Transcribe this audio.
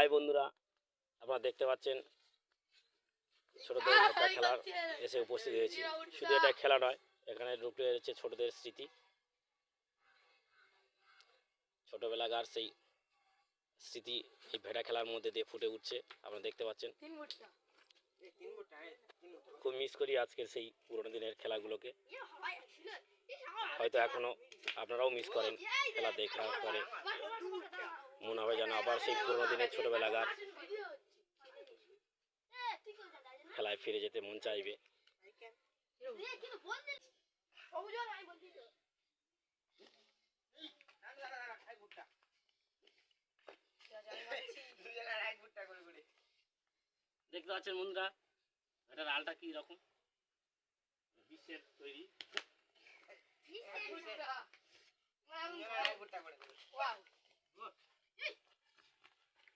High বন্ধুরা, আপনারা দেখতে পাচ্ছেন ছোটদের ভেট্টা খেলার এসে উপস্থিত হয়েছি। শুধু এটা খেলা নয়, এখানে ঢুকে রয়েছে ছোটদের স্মৃতি, ছোটবেলাকার সেই স্মৃতি এই ভেড়া খেলার মধ্যে দিয়ে ফুটে উঠছে। আপনারা দেখতে পাচ্ছেন, খুব মিস করি আজকের সেই পুরোনো দিনের খেলাগুলোকে। হয়তো এখনো আপনারাও মিস করেন, খেলা দেখার পরে মনে হবে যেন আবার সেই পুরোনো দিনের ছোটবেলাকার খেলায় ফিরে যেতে মন চাইবে। দেখতে পাচ্ছেন বন্ধুরা, এটার আলটা কি রকম বিশ্বের তৈরি।